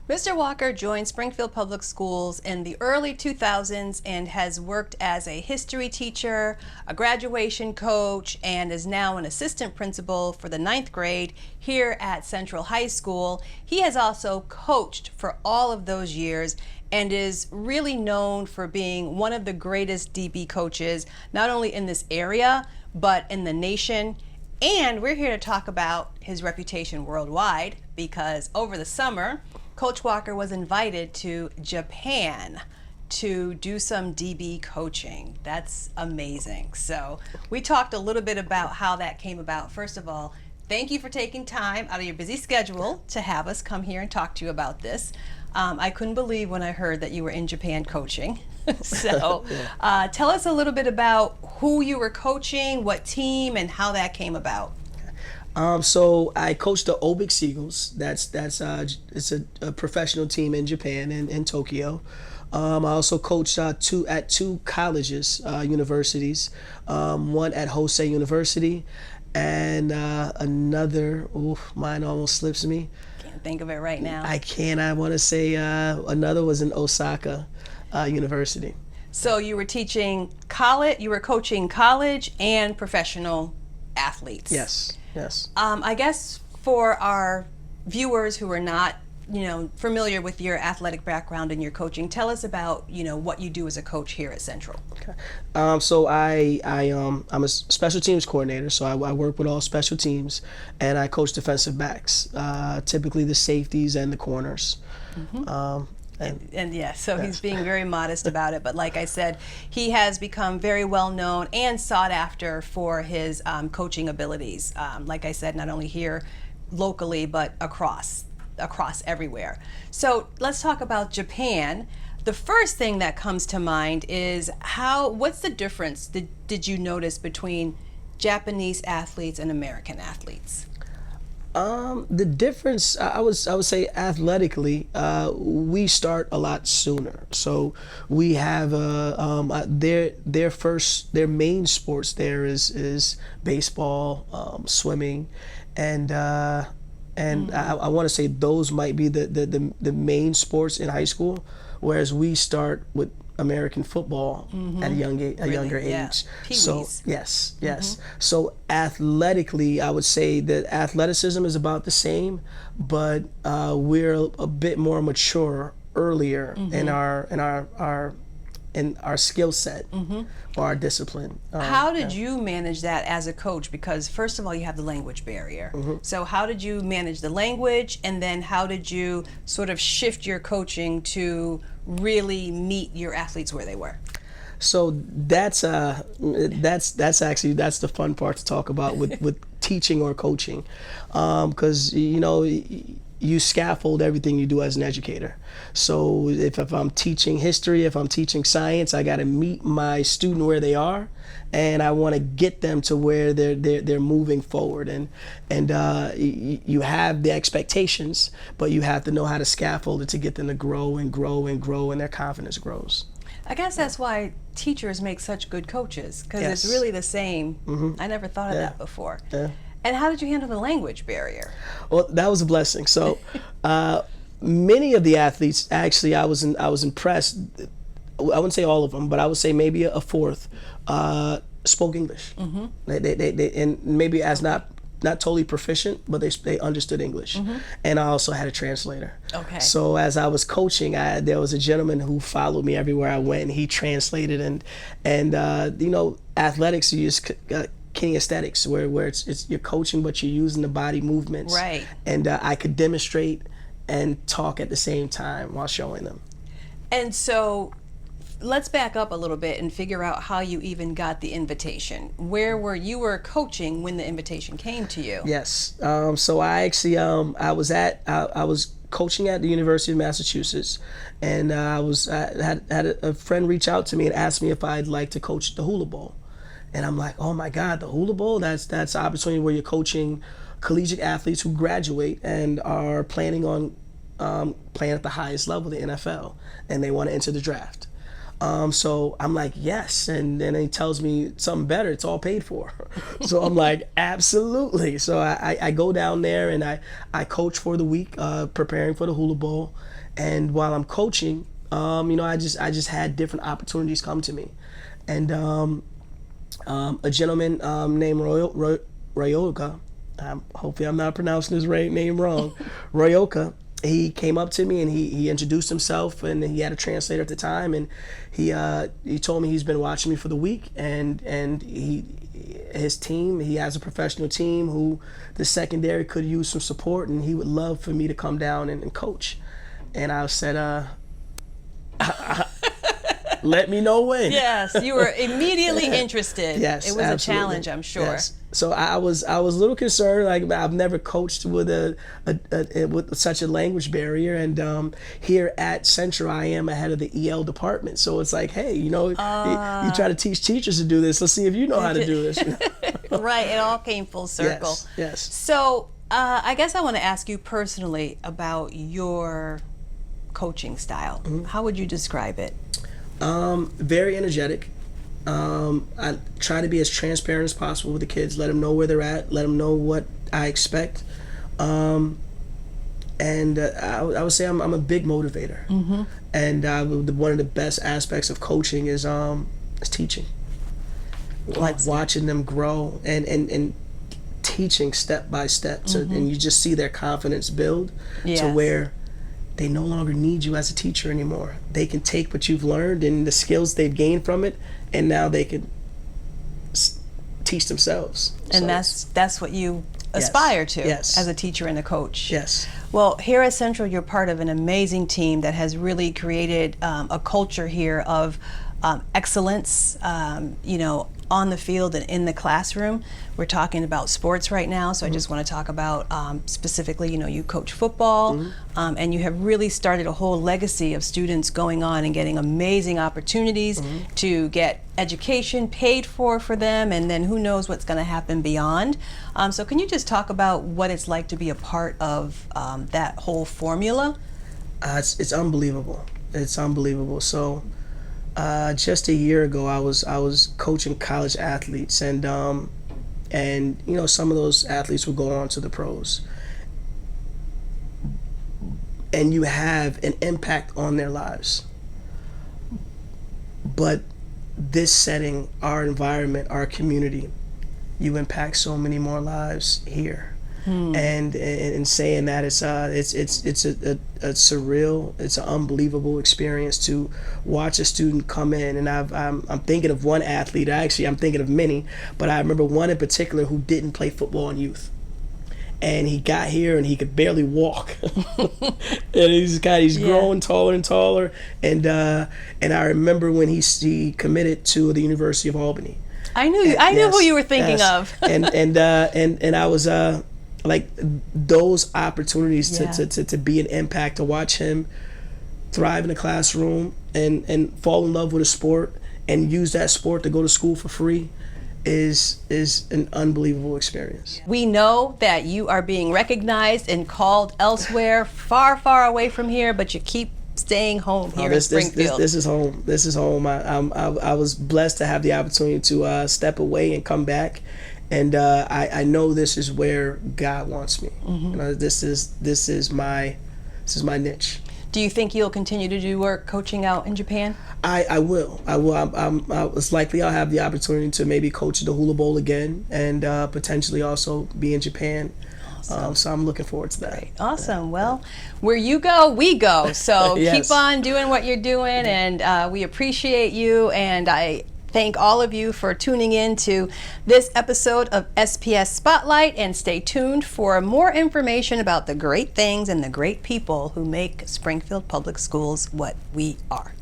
Mr. Walker joined Springfield Public Schools in the early 2000s and has worked as a history teacher, a graduation coach, and is now an assistant principal for the 9th grade here at Central High School. He has also coached for all of those years and is really known for being one of the greatest DB coaches, not only in this area, but in the nation. And we're here to talk about his reputation worldwide because over the summer, Coach Walker was invited to Japan to do some DB coaching. That's amazing. So we talked a little bit about how that came about. First of all, thank you for taking time out of your busy schedule to have us come here and talk to you about this. I couldn't believe when I heard that you were in Japan coaching. So tell us a little bit about who you were coaching, what team, and how that came about. So I coached the Obik Seagulls. It's a professional team in Japan, in Tokyo. I also coached at two colleges, universities. One at Hosei University, and another. Mine almost slips me. Can't think of it right now. I can't. I want to say another was in Osaka University. So you were teaching college. You were coaching college and professional athletes. Yes. Yes. I guess for our viewers who are not, familiar with your athletic background and your coaching, tell us about, what you do as a coach here at Central. Okay. So I'm a special teams coordinator. So I work with all special teams, and I coach defensive backs, typically the safeties and the corners. Mm-hmm. So he's being very modest about it, but like I said, he has become very well known and sought after for his coaching abilities. Like I said, not only here locally, but across everywhere. So let's talk about Japan. The first thing that comes to mind is what's the difference did you notice between Japanese athletes and American athletes? The difference, I would say, athletically, we start a lot sooner. So we have their main sports there is baseball, swimming, and I want to say those might be the main sports in high school, whereas we start with American football at a younger age. Pee-wees. So yes. So athletically, I would say that athleticism is about the same, but we're a bit more mature earlier in our skill set or our discipline. How did you manage that as a coach? Because first of all, you have the language barrier. So how did you manage the language, and then how did you sort of shift your coaching to really meet your athletes where they were? So that's actually the fun part to talk about with teaching or coaching, because you scaffold everything you do as an educator. So if I'm teaching history, if I'm teaching science, I got to meet my student where they are, and I want to get them to where they're moving forward. And you have the expectations, but you have to know how to scaffold it to get them to grow and grow and grow, and their confidence grows. I guess that's why teachers make such good coaches, because Yes. it's really the same. I never thought of that before. Yeah. And how did you handle the language barrier? Well, that was a blessing. So many of the athletes, actually, I was impressed. I wouldn't say all of them, but I would say maybe a fourth spoke English. They and maybe as not totally proficient, but they understood English. And I also had a translator. Okay. So as I was coaching, there was a gentleman who followed me everywhere I went, and he translated. And athletics, you just kinesthetics, where it's you're coaching, but you're using the body movements. Right. And I could demonstrate and talk at the same time while showing them. And so let's back up a little bit and figure out how you even got the invitation. Where were you coaching when the invitation came to you? Yes. So I actually I was coaching at the University of Massachusetts, and I had a friend reach out to me and ask me if I'd like to coach the Hula Bowl. And I'm like, oh my God, the Hula Bowl, that's an opportunity where you're coaching collegiate athletes who graduate and are planning on playing at the highest level, the NFL, and they want to enter the draft. So I'm like, yes. And then he tells me something better. It's all paid for. So I'm like, absolutely. So I go down there and I coach for the week, preparing for the Hula Bowl. And while I'm coaching, I just had different opportunities come to me. And a gentleman named Royoka, hopefully I'm not pronouncing his name wrong, Royoka, he came up to me and he introduced himself, and he had a translator at the time, and he told me he's been watching me for the week, and his team, he has a professional team who the secondary could use some support, and he would love for me to come down and coach. And I said, let me know when. Yes, you were immediately interested. Yes, it was absolutely. a challenge, I'm sure. Yes. So I was a little concerned. Like, I've never coached with with such a language barrier, and here at Central, I am head of the EL department. So it's like, hey, you try to teach teachers to do this. Let's see if you know how to do this. Right. It all came full circle. Yes. So I guess I want to ask you personally about your coaching style. Mm-hmm. How would you describe it? Very energetic. I try to be as transparent as possible with the kids, let them know where they're at, let them know what I expect. And I would say I'm a big motivator. Mm-hmm. And one of the best aspects of coaching is teaching. Like watching them grow and teaching step by step. So, and you just see their confidence build to where they no longer need you as a teacher anymore. They can take what you've learned and the skills they've gained from it, and now they can teach themselves. And that's what you aspire to as a teacher and a coach. Yes. Well, here at Central, you're part of an amazing team that has really created a culture here of excellence, on the field and in the classroom. We're talking about sports right now, so I just want to talk about specifically, you coach football, and you have really started a whole legacy of students going on and getting amazing opportunities to get education paid for them, and then who knows what's going to happen beyond. So can you just talk about what it's like to be a part of that whole formula? It's unbelievable. It's unbelievable. So just a year ago, I was coaching college athletes, and some of those athletes will go on to the pros, and you have an impact on their lives. But this setting, our environment, our community, you impact so many more lives here. And in saying that, it's a surreal, it's an unbelievable experience to watch a student come in. And I'm thinking of one athlete. Actually, I'm thinking of many, but I remember one in particular who didn't play football in youth, and he got here and he could barely walk. And he's growing taller and taller. And I remember when he committed to the University of Albany. I knew who you were thinking of. and I was like, those opportunities to be an impact, to watch him thrive in the classroom and fall in love with a sport and use that sport to go to school for free is an unbelievable experience. We know that you are being recognized and called elsewhere, far, far away from here, but you keep staying home here in Springfield. This is home. This is home. I was blessed to have the opportunity to step away and come back. And I know this is where God wants me. This is my niche. Do you think you'll continue to do work coaching out in Japan? I will. It's likely I'll have the opportunity to maybe coach the Hula Bowl again, and potentially also be in Japan. Awesome. So I'm looking forward to that. Great. Awesome. Well, where you go, we go. So keep on doing what you're doing, and we appreciate you. And I thank all of you for tuning in to this episode of SPS Spotlight, and stay tuned for more information about the great things and the great people who make Springfield Public Schools what we are.